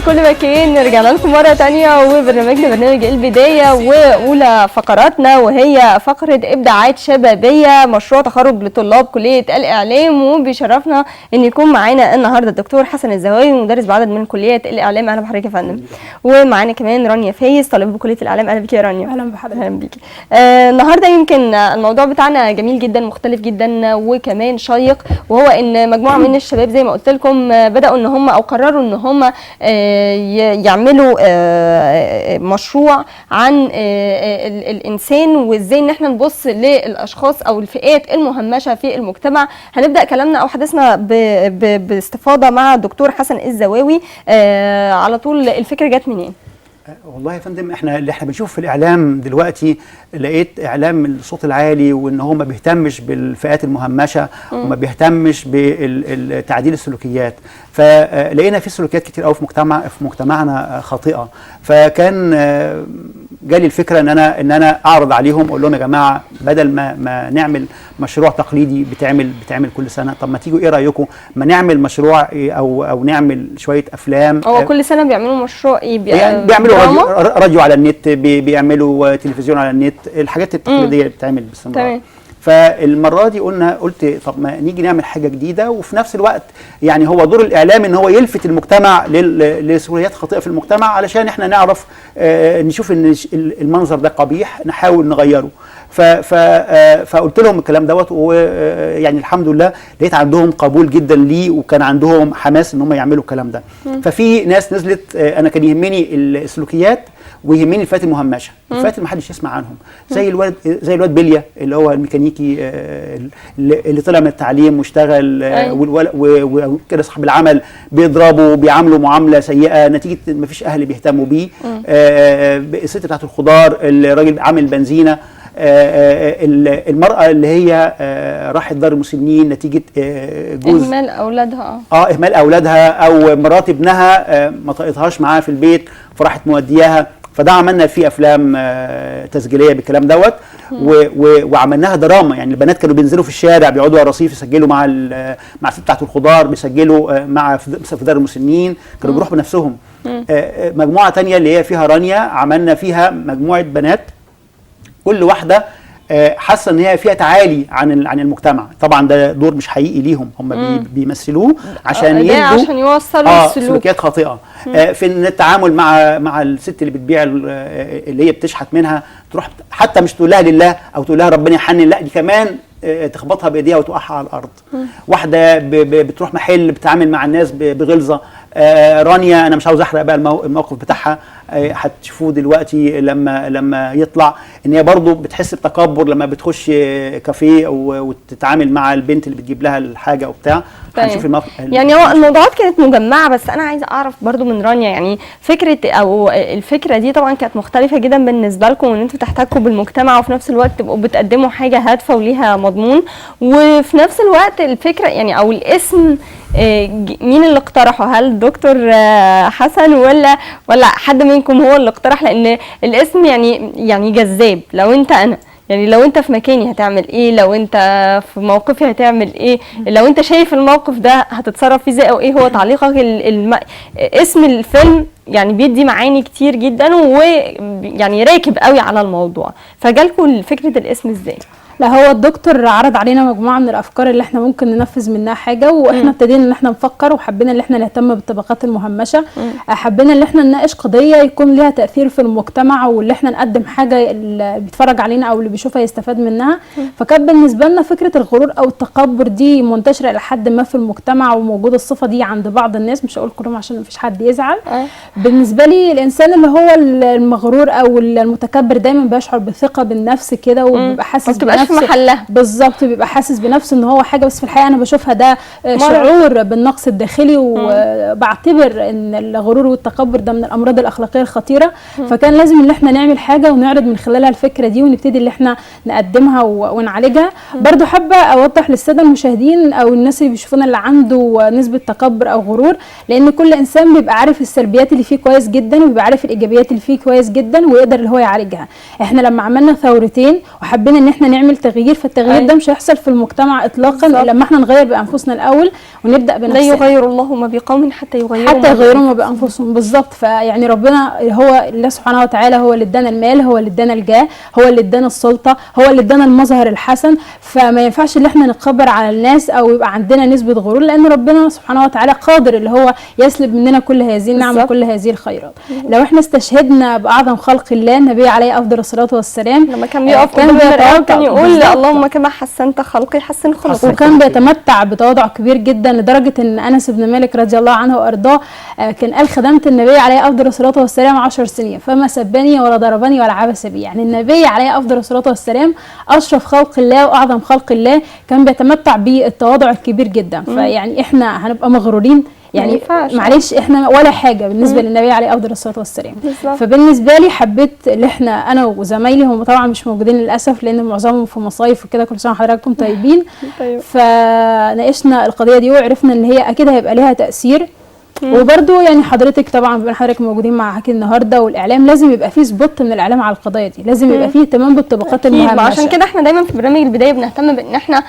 كل مكان، رجعنا لكم مرة تانية وبرنامجنا برنامج البداية وأولى فقراتنا وهي فقرة إبداعات شبابية مشروع تخرج لطلاب كلية الإعلام. وبيشرفنا إن يكون معانا النهاردة الدكتور حسن الزواوي مدرس بعدد من كلية الإعلام. أهلا بحضرتك يا فندم. ومعانا كمان رانيا فايز طالبة بكلية الإعلام. أهلا بيكي يا رانيا. أهلا بحضرتك. أهلا بيكي. النهاردة يمكن الموضوع بتاعنا جميل جدا مختلف جدا وكمان شيق، وهو إن مجموعة من الشباب زي ما قلت لكم بدأوا إن هم أو قرروا إن هم يعملوا مشروع عن الإنسان وإزاي إن احنا نبص للأشخاص أو الفئات المهمشة في المجتمع. هنبدأ كلامنا أو حديثنا باستفاضة مع الدكتور حسن الزواوي. على طول الفكرة جت منين؟ والله يا فندم اللي احنا بنشوف في الاعلام دلوقتي، لقيت اعلام الصوت العالي وان هو ما بيهتمش بالفئات المهمشه وما بيهتمش بتعديل السلوكيات. فلقينا في سلوكيات كتير قوي في مجتمعنا خاطئه. فكان جالي الفكره ان انا اعرض عليهم، اقول لهم يا جماعه بدل ما نعمل مشروع تقليدي بتعمل كل سنه، طب ما تيجوا ايه رايكم ما نعمل مشروع او نعمل شويه افلام. هو كل سنه بيعملوا مشروع يعني بيعملوا راديو على النت، بيعملوا تلفزيون على النت، الحاجات التقليديه اللي بتتعمل باستمرار. فالمره دي قلت طب ما نيجي نعمل حاجه جديده، وفي نفس الوقت يعني هو دور الاعلام ان هو يلفت المجتمع لسلوكيات خاطئه في المجتمع، علشان احنا نعرف نشوف ان المنظر ده قبيح نحاول نغيره. فقلت لهم الكلام دوت، ويعني الحمد لله لقيت عندهم قبول جدا ليه، وكان عندهم حماس ان هم يعملوا الكلام ده. ففي ناس نزلت، انا كان يهمني السلوكيات ويهمني الفئات المهمشه، الفئات اللي محدش يسمع عنهم، زي الواد بليا اللي هو الميكانيكي اللي طلع من التعليم واشتغل، وكده صاحب العمل بيضربوا وبيعاملوا معامله سيئه نتيجه ما فيش اهل بيهتموا بيه. الست بتاعت الخضار، الراجل عامل بنزينه، المرأة اللي هي راحت دار المسنين نتيجة جوز إهمال أولادها إهمال أولادها، أو مرات ابنها ما طاقتهاش معاها في البيت فراحت مودياها. فده عملنا فيه أفلام تسجيلية بالكلام دوت، وعملناها دراما. يعني البنات كانوا بينزلوا في الشارع بيقعدوا على الرصيف يسجلوا مع الست بتاعت الخضار، بيسجلوا مع في دار المسنين، كانوا بيروحوا بنفسهم. مجموعة تانية اللي هي فيها رانيا، عملنا فيها مجموعة بنات كل واحدة حاسه ان هي فيها تعالي عن المجتمع. طبعا ده دور مش حقيقي ليهم، هم بيمثلوه عشان يدوا عشان يوصلوا سلوكيات خاطئه في التعامل مع الست اللي بتبيع، اللي هي بتشحت منها، تروح حتى مش تقول لها لله او تقول لها ربنا يحنن، لا دي كمان تخبطها بايديها وتوقعها على الارض. واحده بتروح محل بتتعامل مع الناس بغلظه. رانيا انا مش عاوز احرق بقى الموقف بتاعها، هتشوفوه دلوقتي لما يطلع، ان هي برضو بتحس بتكبر لما بتخش كافيه وتتعامل مع البنت اللي بتجيب لها الحاجه وبتاع. هنشوف الموقف. يعني هو الموضوعات كانت مجمعه، بس انا عايزه اعرف برضو من رانيا، يعني فكره او الفكره دي طبعا كانت مختلفه جدا بالنسبه لكم، ان انتوا تحتكوا بالمجتمع وفي نفس الوقت تبقوا بتقدموا حاجه هادفه وليها مضمون، وفي نفس الوقت الفكره يعني او الاسم مين اللي اقترحه؟ هل الدكتور حسن ولا حد منكم هو اللي اقترح؟ لان الاسم يعني جذاب. لو انت في مكاني هتعمل ايه؟ لو انت في موقفي هتعمل ايه؟ لو انت شايف الموقف ده هتتصرف فيه ازاي؟ او ايه هو تعليقك؟ اسم الفيلم يعني بيدي معاني كتير جدا ويعني راكب قوي على الموضوع، فجالكم فكرة الاسم ازاي؟ لا، هو الدكتور عرض علينا مجموعه من الافكار اللي احنا ممكن ننفذ منها حاجه، واحنا ابتدينا ان احنا نفكر، وحبينا ان احنا نهتم بالطبقات المهمشه. حبينا ان احنا نناقش قضيه يكون ليها تاثير في المجتمع، واللي احنا نقدم حاجه اللي بيتفرج علينا او اللي بيشوفها يستفاد منها. فكان بالنسبه لنا فكره الغرور او التكبر دي منتشره الى حد ما في المجتمع، وموجوده الصفه دي عند بعض الناس، مش هقول كلهم عشان مفيش حد يزعل. بالنسبه لي الانسان اللي هو المغرور او المتكبر دايما بيشعر بثقه بالنفس كده، وبيبقى حاسس في محلها بالظبط، بيبقى حاسس بنفسه ان هو حاجه، بس في الحقيقه انا بشوفها ده شعور بالنقص الداخلي، وبعتبر ان الغرور والتكبر ده من الامراض الاخلاقيه الخطيره. فكان لازم ان احنا نعمل حاجه ونعرض من خلالها الفكره دي، ونبتدي ان احنا نقدمها ونعالجها. برضو حابه اوضح للساده المشاهدين او الناس اللي بيشوفونا اللي عنده نسبه تكبر او غرور، لان كل انسان بيبقى عارف السلبيات اللي فيه كويس جدا، وبيبقى عارف الايجابيات اللي فيه كويس جدا، ويقدر اللي هو يعالجها. احنا لما عملنا ثورتين وحبينا ان احنا نعمل تغيير، فالتغيير ده مش هيحصل في المجتمع اطلاقا الا لما احنا نغير بانفسنا الاول ونبدا بنفسنا. لا يغير الله ما بقوم حتى يغيروا ما بانفسهم. بالظبط. فيعني ربنا هو الله سبحانه وتعالى هو اللي ادانا المال، هو اللي ادانا الجاه، هو اللي ادانا السلطه، هو اللي ادانا المظهر الحسن. فما ينفعش ان احنا نتكبر على الناس او يبقى عندنا نسبه غرور، لان ربنا سبحانه وتعالى قادر اللي هو يسلب مننا كل هذه النعم وكل هذه الخيرات. لو احنا استشهدنا باعظم خلق الله النبي عليه افضل الصلاه والسلام، لما كان بيقف كان يقول اللهم كما حسنت خلقي حسن خلقي، وكان بيتمتع بتواضع كبير جدا لدرجه ان انس بن مالك رضي الله عنه وارضاه كان قال خدمت النبي عليه افضل الصلاه والسلام 10 سنين فما سبني ولا ضربني ولا عبس بي. يعني النبي عليه افضل الصلاه والسلام اشرف خلق الله واعظم خلق الله، كان بيتمتع بالتواضع الكبير جدا. فيعني احنا هنبقى مغرورين؟ يعني معلش احنا ولا حاجه بالنسبه للنبي عليه افضل الصلاه والسلام. فبالنسبه لي حبيت ان احنا انا وزمايلي، هم طبعا مش موجودين للاسف لان معظمهم في مصايف وكده، كل سنه وحضراتكم طيبين. فناقشنا القضيه دي وعرفنا ان هي اكيد هيبقى ليها تاثير. وبرده يعني حضرتك طبعا بما حضرتك موجودين مع حكي النهارده والاعلام، لازم يبقى فيه سبوت من الاعلام على القضايا دي، لازم يبقى فيه اهتمام بالطبقات المهمشه. عشان كده احنا دايما في برنامج البدايه بنهتم بان احنا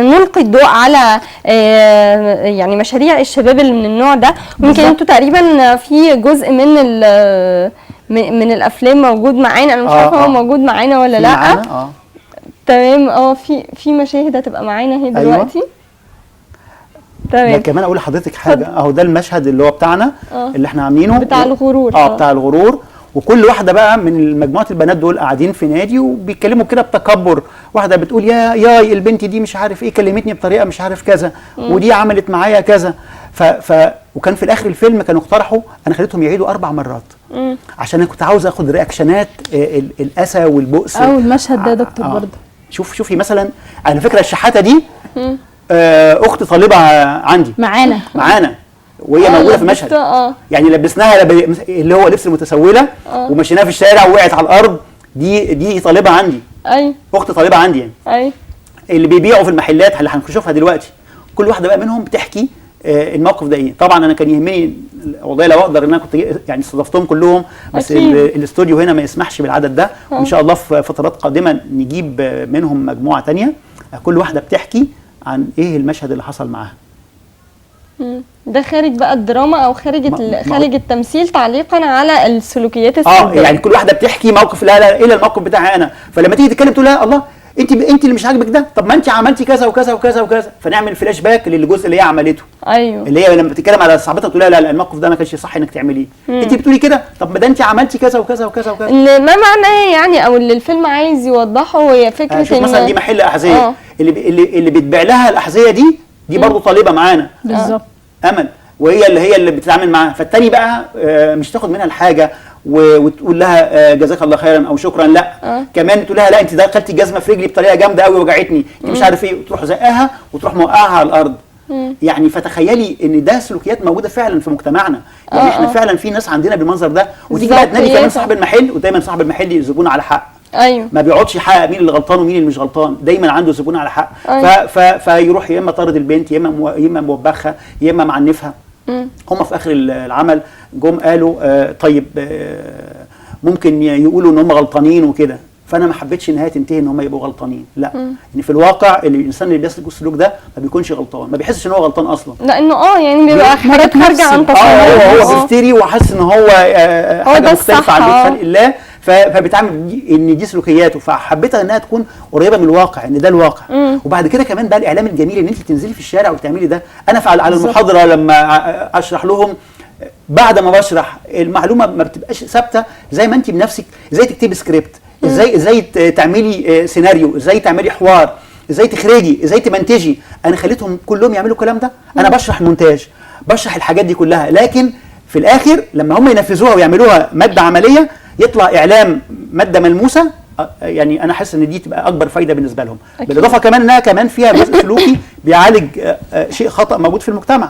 نلقي الضوء على يعني مشاريع الشباب اللي من النوع ده. ويمكن انتوا تقريبا في جزء من الافلام موجود معانا، انا مش عارفه هو موجود معانا ولا لا. تمام. في مشاهد هتبقى معانا اهي دلوقتي. تمام. كمان اقول لحضرتك حاجه، اهو ده المشهد اللي هو بتاعنا اللي احنا عاملينه بتاع الغرور. بتاع الغرور. وكل واحده بقى من مجموعه البنات دول قاعدين في نادي وبيتكلموا كده بتكبر. واحده بتقول يا البنت دي مش عارف ايه كلمتني بطريقه مش عارف كذا، ودي عملت معايا كذا. وكان في الاخر الفيلم كانوا اقترحوا انا خليتهم يعيدوا 4 مرات عشان انا كنت عاوز اخد رياكشنات الاسى والبؤس. المشهد ده يا دكتور برضه شوفي مثلا على فكره الشحاته دي اخت طالبه عندي معانا وهي موجوده في المشهد. يعني لبسناها اللي هو لبس المتسوله ومشيناها في الشارع ووقعت على الارض. دي طالبه عندي. اخت طالبه عندي يعني. اللي بيبيعوا في المحلات اللي هنشوفها دلوقتي كل واحده بقى منهم بتحكي الموقف ده ايه. طبعا انا كان يهمني والله لو اقدر ان انا كنت يعني استضفتهم كلهم، بس الاستوديو هنا ما يسمحش بالعدد ده. وان شاء الله في فترات قادمه نجيب منهم مجموعه تانية كل واحده بتحكي عن ايه المشهد اللي حصل معاها. ده خارج بقى الدراما او خارج التمثيل تعليقا على السلوكيات السلبيه. يعني كل واحده بتحكي موقف لا ايه الموقف بتاعي انا. فلما تيجي تتكلم تقول لها الله انت اللي مش عاجبك ده، طب ما انت عملتي كذا وكذا وكذا وكذا. فنعمل فلاش باك للجزء اللي هي عملته. اللي هي لما بتتكلم على صاحبتها تقول لها لا الموقف ده ما كانش صح انك تعمليه. انت بتقولي كده، طب ما ده انت عملتي كذا وكذا وكذا وكذا. ما معناه يعني او اللي الفيلم عايز يوضحه هي فكره شوف مثلا دي محل احذيه اللي بتبيع لها الاحذيه دي برضه طالبه معانا بالظبط امل، وهي اللي بتتعامل معاها. فالتاني بقى مش تاخد منها الحاجه وتقول لها جزاك الله خيرا او شكرا، لا كمان تقول لها لا انت دخلتي جزمه في رجلي بطريقه جامده قوي وجعتني، انت مش عارف ايه، وتروح زقاها وتروح موقعها على الارض. يعني فتخيلي ان ده سلوكيات موجوده فعلا في مجتمعنا. يعني احنا فعلا في ناس عندنا بالمنظر ده. وتيجي بقى تنادي كمان صاحب المحل، ودايما صاحب المحل الزبون على حق. ما بيقعدش يحقق مين اللي غلطان ومين اللي مش غلطان، دايما عنده زبون على حق. فيروح يا اما طارد البنت يا اما موبخها يا اما معنفها. هم في اخر العمل جم قالوا طيب ممكن يقولوا ان هم غلطانين وكده. فانا ما حبيتش النهايه تنتهي ان هم يبقوا غلطانين، لا. ان في الواقع الانسان اللي بيسلك السلوك ده ما بيكونش غلطان، ما بيحسش ان هو غلطان اصلا، لانه يعني بيبقى حاجات خارجه عن تصوره. هو بيفتري وحاسس ان هو حاجه مختلفه عن خلق الله. فبيتعامل ان دي سلوكياته. فحبيتها انها تكون قريبه من الواقع، ان ده الواقع. وبعد كده كمان بقى الاعلام الجميل ان انت تنزلي في الشارع وتعملي ده. انا على المحاضره لما اشرح لهم بعد ما بشرح المعلومه ما بتبقاش ثابته زي ما انت بنفسك. ازاي تكتبي سكريبت، ازاي تعملي سيناريو، ازاي تعملي حوار، ازاي تخرجي، ازاي تمنتجي. انا خليتهم كلهم يعملوا الكلام ده. انا بشرح مونتاج، بشرح الحاجات دي كلها، لكن في الاخر لما هم ينفذوها ويعملوها ماده عمليه يطلع اعلام ماده ملموسه. يعني انا حاسس ان دي تبقى اكبر فايده بالنسبه لهم. بالاضافه كمان انها كمان فيها جزء سلوكي بيعالج شيء خطا موجود في المجتمع.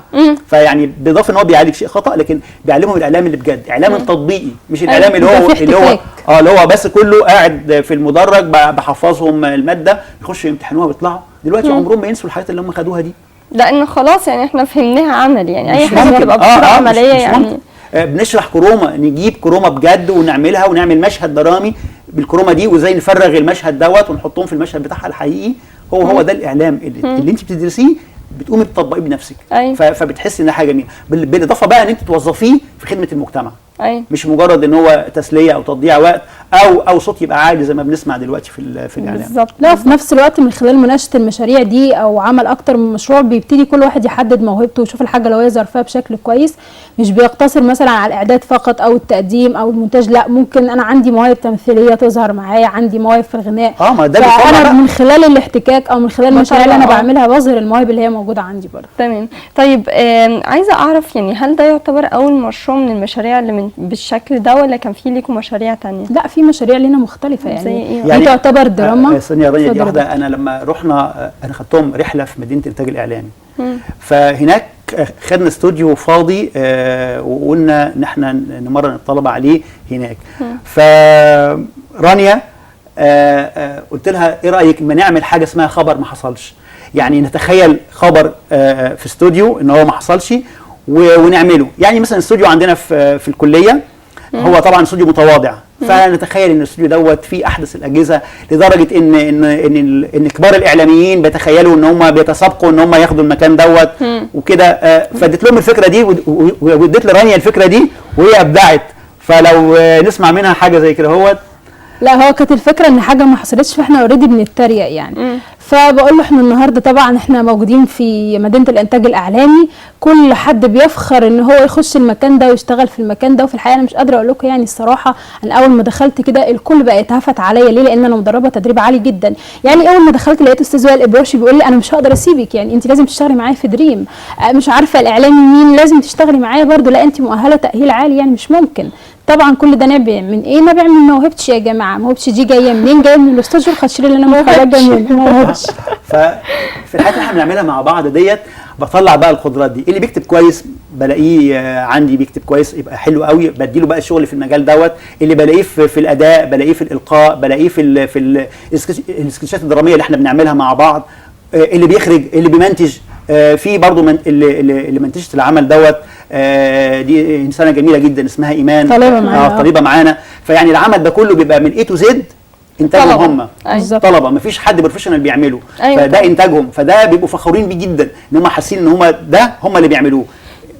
فيعني بالاضافه ان هو بيعالج شيء خطا، لكن بيعلمهم الاعلام اللي بجد، اعلام التطبيقي، مش الاعلام اللي هو بس كله قاعد في المدرج بحفظهم الماده يخشوا يمتحنوها ويطلعوا. دلوقتي عمرهم ما ينسوا الحاجات اللي هم خدوها دي، لان خلاص يعني احنا فهمناها عمل. يعني اي حاجه تبقى بصوره عمليه. مش يعني بنشرح كروما، نجيب كروما بجد ونعملها ونعمل مشهد درامي بالكروما دي، وازاي نفرغ المشهد دوت ونحطهم في المشهد بتاعها الحقيقي. هو ده الاعلام اللي انت بتدرسيه بتقومي تطبقيه بنفسك. فبتحسي انها حاجه جميله، بالاضافه بقى ان انت توظفيه في خدمه المجتمع. مش مجرد ان هو تسليه او تضييع وقت او صوت يبقى عالي زي ما بنسمع دلوقتي في الاعلام. بالظبط. لا في نفس الوقت من خلال مناقشه المشاريع دي او عمل اكتر من مشروع بيبتدي كل واحد يحدد موهبته ويشوف الحاجه اللي هو يظهر فيها بشكل كويس، مش بيقتصر مثلا على الاعداد فقط او التقديم او المونتاج. لا، ممكن انا عندي مواهب تمثيليه تظهر معايا، عندي مواهب في الغناء. ما ده انا من خلال الاحتكاك او من خلال المشاريع اللي انا بعملها بظهر المواهب اللي هي موجوده عندي برضه. تمام. طيب عايزه اعرف يعني هل ده يعتبر اول مشروع من المشاريع اللي بالشكل ده ولا كان في ليكم مشاريع تانية؟ لا، في مشاريع لينا مختلفه يعني دي تعتبر دراما. ثانيه رانيا دي واحده، انا لما رحنا انا خدتهم رحله في مدينه الانتاج الاعلامي. فهناك خدنا استوديو فاضي وقلنا ان احنا نمرن الطلبه عليه هناك. فرانيا قلت لها ايه رايك ما نعمل حاجه اسمها خبر ما حصلش، يعني نتخيل خبر في استوديو ان هو ما حصلش ونعمله. يعني مثلا استوديو عندنا في الكليه هو طبعا استوديو متواضع، فنتخيل ان الاستوديو دوت فيه احدث الاجهزه لدرجه ان كبار الاعلاميين بيتخيلوا ان هم بيتسابقوا ان هم ياخدوا المكان دوت وكده. فاديت لهم الفكره دي واديت لرانيا الفكره دي وهي ابدعت. فلو نسمع منها حاجه زي كده هوت. لا، هو كانت الفكره ان حاجه ما حصلتش فاحنا اوريدي بنتريق يعني. فبقول له احنا النهارده طبعا احنا موجودين في مدينه الانتاج الاعلامي، كل حد بيفخر ان هو يخش المكان ده ويشتغل في المكان ده، وفي الحقيقه انا مش قادره اقول لكم يعني الصراحه انا اول ما دخلت كده الكل بقى يتهافت عليا. ليه؟ لان انا مدربه تدريب عالي جدا. يعني اول ما دخلت لقيت استاذ وائل ابراشي بيقول لي انا مش هقدر اسيبك، يعني انت لازم تشتغلي معايا في دريم. مش عارفه الاعلامي مين لازم تشتغلي معايا برده، لا انت مؤهله تاهيل عالي يعني مش ممكن. طبعا كل ده نابع من ايه؟ نابع من موهبتي يا جماعه. موهبتي دي جايه منين؟ جايه من الاستاذ الخشري اللي انا متخرجه منه. ففي الحاجات اللي احنا بنعملها مع بعض ديت بطلع بقى القدرات دي. اللي بيكتب كويس بلاقيه عندي بيكتب كويس يبقى حلو قوي، بديله بقى الشغل في المجال دوت. اللي بلاقيه في الاداء، بلاقيه في الالقاء، بلاقيه في السكتشات الدراميه اللي احنا بنعملها مع بعض. اللي بيخرج، اللي بيمنتج. في برضه اللي منتجت العمل دوت دي انسانه جميله جدا اسمها ايمان، طالبه معانا. فيعني العمل ده كله بيبقى من A to Z انتاجهم هم طلبه، مفيش حد بروفيشنال بيعمله. فده انتاجهم، فده بيبقوا فخورين بيه جدا ان هم حاسين ان هم ده هم اللي بيعملوه.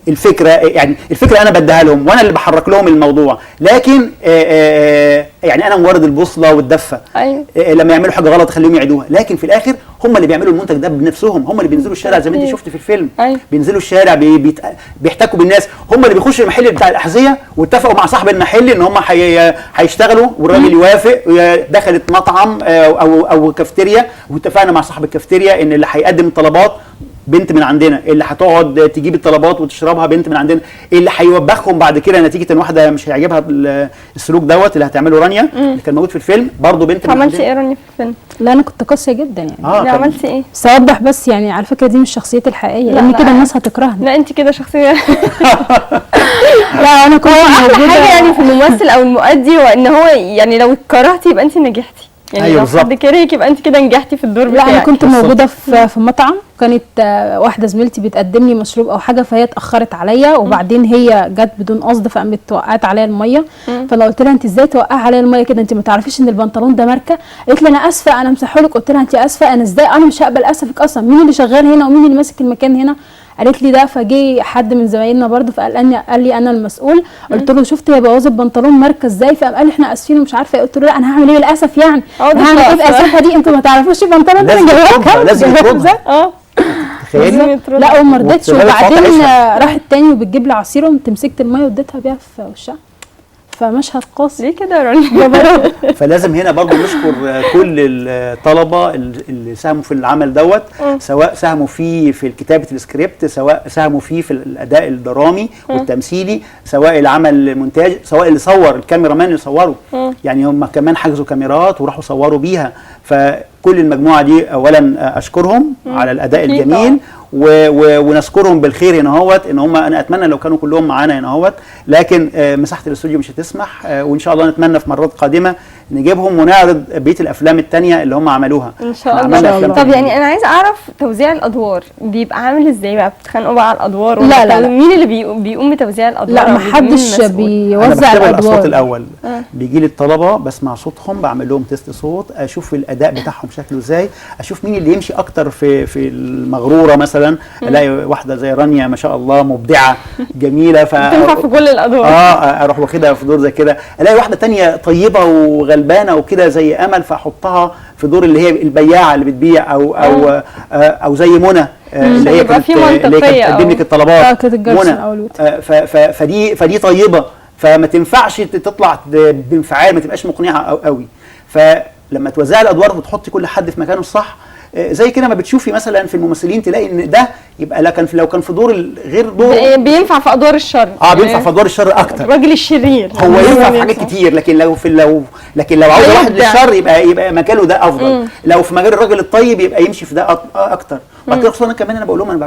الفكره يعني الفكره انا بديها لهم وانا اللي بحرك لهم الموضوع، لكن يعني انا مورد البوصله والدفه. لما يعملوا حاجه غلط خليهم يعيدوها، لكن في الاخر هم اللي بيعملوا المنتج ده بنفسهم. هم اللي بينزلوا الشارع زي ما انت شفتي في الفيلم. بينزلوا الشارع بيحتكوا بالناس. هم اللي بيخشوا المحل بتاع الاحذيه واتفقوا مع صاحب المحل ان هم هيشتغلوا والراجل يوافق. دخلت مطعم او كافتيريا واتفقنا مع صاحب الكافتيريا ان اللي هيقدم الطلبات بنت من عندنا، اللي هتقعد تجيب الطلبات وتشربها بنت من عندنا، اللي هيوبخهم بعد كده نتيجه ان واحده مش هيعجبها السلوك دوت اللي هتعمله رانيا اللي كان موجود في الفيلم برضه بنت من عندنا. عملتي ايه رانيا في الفيلم؟ لا انا كنت قاسيه جدا يعني. عملتي ايه؟ بس اوضح بس يعني على فكره دي مش شخصيتي الحقيقيه، لان كده الناس هتكرهني. لا انت كده شخصيه لا انا كنت احلى حاجه يعني في الممثل او المؤدي وان هو يعني لو اتكرهتي يبقى انت نجحتي. يعني لو حد كرهك يبقى انت كده نجحتي في الدور بتاعك. لا انا كنت موجوده في مطعم، كانت واحده زميلتي بتقدم لي مشروب او حاجه فهي اتاخرت عليا وبعدين هي جت بدون قصد فقامت توقعت عليا الميه. فانا قلت لها انت ازاي توقعي عليا الميه كده؟ انت ما تعرفيش ان البنطلون ده ماركه؟ قالت لي انا اسفه انا مسحه لك. قلت لها انت اسفه؟ انا ازاي؟ انا مش هقبل اسفك اصلا. مين اللي شغال هنا ومين اللي ماسك المكان هنا؟ قالت لي ده. فجي حد من زمايلنا برضه فقال لي انا المسؤول. قلت له شفت هي بوظت بنطلون ماركه ازاي؟ فقام قال لي احنا اسفين ومش عارفه ايه. قلت له لا انا هعمل ايه للاسف يعني؟ هعمل ايه باسفها دي؟ انتوا ما تعرفوش البنطلون ده انا جايباه لازم يتربها. تخيلي. لا وما رضتش وبعدين راحت تاني وبتجيب لي عصير وقمت مسكت الميه واديتها بيها في وشها. فمشهد قاسي. ليه كده يا رانيا؟ فلازم هنا برضو نشكر كل الطلبه اللي ساهموا في العمل دوت، سواء ساهموا فيه في كتابه السكريبت، سواء ساهموا فيه في الاداء الدرامي والتمثيلي، سواء العمل المونتاج، سواء اللي صور الكاميرا مان اللي صوروا. يعني هم كمان حجزوا كاميرات وراحوا صوروا بيها. فكل المجموعه دي اولا اشكرهم على الاداء الجميل ونذكرهم بالخير هنا اهوت. ان هم انا اتمنى لو كانوا كلهم معانا هنا اهوت، لكن مساحه الاستوديو مش هتسمح. وان شاء الله نتمنى في مرات قادمه نجيبهم ونعرض بقيه الافلام الثانيه اللي هم عملوها ان شاء إحنا الله. عملنا أفلام طب تانية. يعني انا عايز اعرف توزيع الادوار بيبقى عامل ازاي بقى؟ بتتخانقوا بقى على الادوار لا، لا، لا. مين اللي بيقوم بتوزيع الادوار؟ لا، أو محدش مين المسؤول؟ انا بيوزع بختبر الاصوات الادوار. الاول. بيجي لي الطلبه بسمع صوتهم، بعمل لهم تيست صوت، اشوف الاداء بتاعهم شكله ازاي، اشوف مين اللي يمشي اكتر في المغروره مثلا. الاقي واحده زي رانيا ما شاء الله مبدعه جميله بتنفع في كل الادوار. اروح واخدها في دور زي كده. الاقي واحده تانية طيبه وغلبانه وكده زي امل، فاحطها في دور اللي هي البياعه اللي بتبيع او زي منى اللي هي يبقى كانت في منطقية بتقدم لك الطلبات. كانت الجرس منى. الاول. فدي طيبه، فما تنفعش تطلع بانفعال، ما تبقاش مقنعه قوي. فلما توزعي الادوار وتحطي كل حد في مكانه الصح، زي كده ما بتشوفي مثلا في الممثلين تلاقي ان ده يبقى لو كان في دور غير دور بينفع في ادوار الشر. بينفع في ادوار الشر اكتر. الراجل الشرير هو ينفع في حاجات كتير، لكن لو عاوز واحد للشر يبقى مجاله ده افضل. لو في مجال الراجل الطيب يبقى يمشي في ده اكتر. وبعد كده خصوصا كمان انا بقول لهم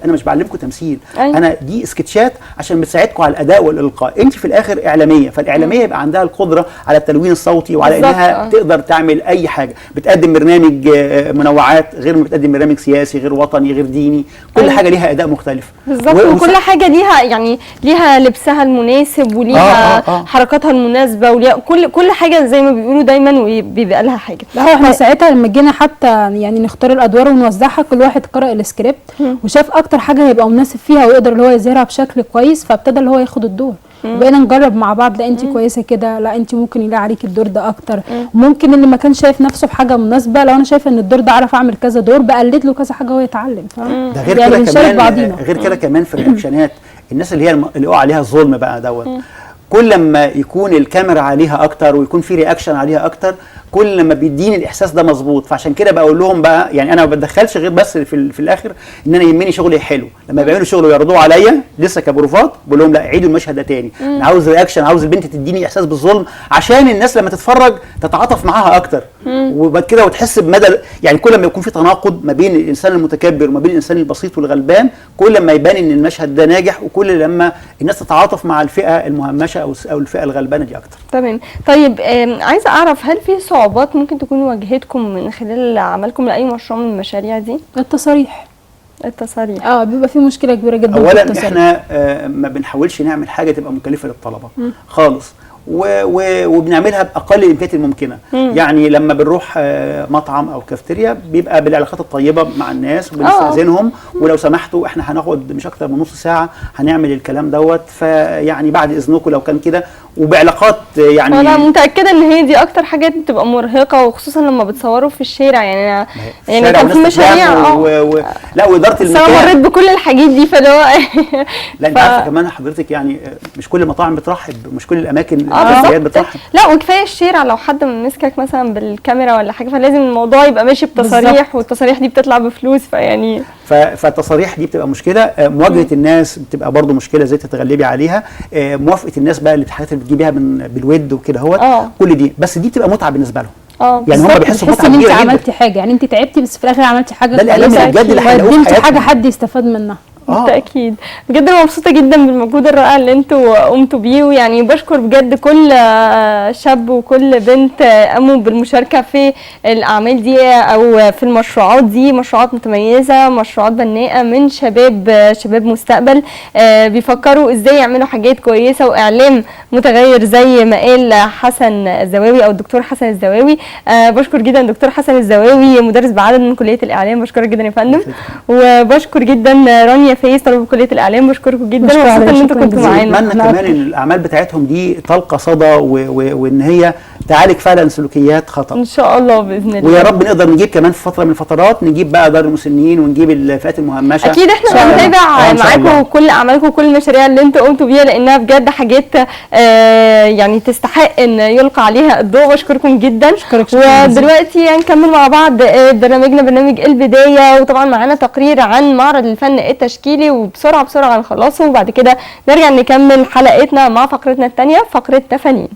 انا مش بعلمكم تمثيل. انا دي سكتشات عشان بتساعدكم على الاداء والالقاء. انت في الاخر اعلاميه، فالاعلاميه يبقى عندها القدره على التلوين الصوتي وعلى انها تقدر تعمل اي حاجه. بتقدم برنامج منوعات غير ما بتقدم برنامج سياسي غير وطني غير ديني. كل حاجه ليها اداء مختلف بالظبط. وكل حاجه ليها لبسها المناسب وليها حركاتها المناسبه وليها كل حاجه زي ما بيقولوا دايما وبيبقى لها حاجه. لا، هو احنا ساعتها لما جينا حتى يعني نختار الادوار ونوزعها، كل واحد قرأ السكريبت وشاف اكتر حاجه هيبقى مناسب فيها ويقدر اللي هو يظهرها بشكل كويس، فابتدى اللي هو ياخد الدور. وبقينا نجرب مع بعض، لا انت كويسه كده، لا انت ممكن يلاقي عليك الدور ده اكتر. ممكن اللي ما كان شايف نفسه في حاجه مناسبه، لو انا شايفه ان الدور ده اعرف اعمل كذا دور، بقلد له كذا حاجه وهو يتعلم. ده غير يعني كده كمان، غير كده كمان في الرياكشنات الناس اللي يقع عليها الظلم بقى دوت. كل لما يكون الكاميرا عليها اكتر ويكون في رياكشن عليها اكتر، كل لما بيديني الاحساس ده مظبوط. فعشان كده بقول لهم بقى، يعني انا ما بدخلش غير بس في الاخر ان انا يهمني شغلي حلو. لما بيعملوا شغل ويعرضوه عليا لسه كبروفات، بقول لهم لا عيدوا المشهد ده تاني. انا عاوز رياكشن، عاوز البنت تديني احساس بالظلم عشان الناس لما تتفرج تتعاطف معاها اكتر. وبعد كده وتحس بمدى، يعني كل ما يكون في تناقض ما بين الانسان المتكبر وما بين الانسان البسيط والغلبان، كل ما يبان ان المشهد ده ناجح، وكل لما الناس تتعاطف مع الفئه المهمشه او الفئه الغلبانه دي اكتر. تمام. طيب عايزه اعرف، هل في صعوبات ممكن تكون واجهتكم من خلال عملكم لاي مشروع من المشاريع دي؟ التصاريح بيبقى في مشكله كبيره جدا. اولا احنا ما بنحاولش نعمل حاجه تبقى مكلفه للطلبه خالص، وبنعملها باقل الامكانيات الممكنه. يعني لما بنروح مطعم او كافتيريا بيبقى بالعلاقات الطيبه مع الناس وبنستاذنهم، ولو سمحتوا احنا هناخد مش اكتر من نص ساعه هنعمل الكلام دوت، فيعني بعد اذنكم لو كان كده، وبعلاقات يعني. انا متاكده ان هي دي اكتر حاجات بتبقى مرهقه، وخصوصا لما بتصوروا في الشارع. يعني كان في مشاريع لا، واداره المكان. انا مريت بكل الحاجات دي، فلو لا انت عارفه كمان حضرتك، يعني مش كل المطاعم بترحب، مش كل الاماكن بترحب. لا، وكفايه الشارع لو حد مسكك مثلا بالكاميرا ولا حاجه، فلازم الموضوع يبقى ماشي بتصاريح، والتصاريح دي بتطلع بفلوس، فيعني فالتصاريح دي بتبقى مشكله. مواجهه الناس بتبقى برضو مشكله، ازاي تتغلبي عليها. موافقه الناس بقى الحاجات اللي بتجيبيها بالود وكده اهوت. كل دي بس دي بتبقى متعه بالنسبه لهم. يعني هم بيحسوا بمتعه كبيره جدا. انت عملتي حاجه، يعني انت تعبتي بس في الاخر عملتي حاجه. ده الاعلام بجد اللي هيلاقوه في حاجه حد يستفاد منها. بالتاكيد. بجد انا مبسوطه جدا بالمجهود الرائع اللي انتوا قمتوا بيه، ويعني بشكر بجد كل شاب وكل بنت قاموا بالمشاركه في الاعمال دي او في المشروعات دي. مشروعات متميزه، مشروعات بناءه من شباب مستقبل بيفكروا ازاي يعملوا حاجات كويسه، واعلام متغير زي ما قال حسن الزواوي او الدكتور حسن الزواوي. بشكر جدا دكتور حسن الزواوي، مدرس بعدد من كليه الاعلام. بشكرك جدا يا فندم. وبشكر جدا رانيا فايز، طالب كليه الاعلام. بشكركم جدا، ومبسوطه ان انتوا كنتوا معانا. اتمنى كمان ان الاعمال بتاعتهم دي تلقى صدى وان هي تعالج فعلا سلوكيات خطا ان شاء الله باذن الله. ويا رب نقدر نجيب كمان في فتره من الفترات، نجيب بقى دار المسنين ونجيب الفئات المهمشه. اكيد احنا هنتابع معاكم كل اعمالكم وكل المشاريع اللي انتوا قمتوا بيها، لانها بجد حاجات يعني تستحق ان يلقى عليها الضوء. بشكركم جدا. ودلوقتي هنكمل مع بعض برنامجنا، برنامج البدايه، وطبعا معانا تقرير عن معرض الفن التشكيلي، وبسرعه هنخلصه، وبعد كده نرجع نكمل حلقتنا مع فقرتنا الثانيه، فقره تفانين.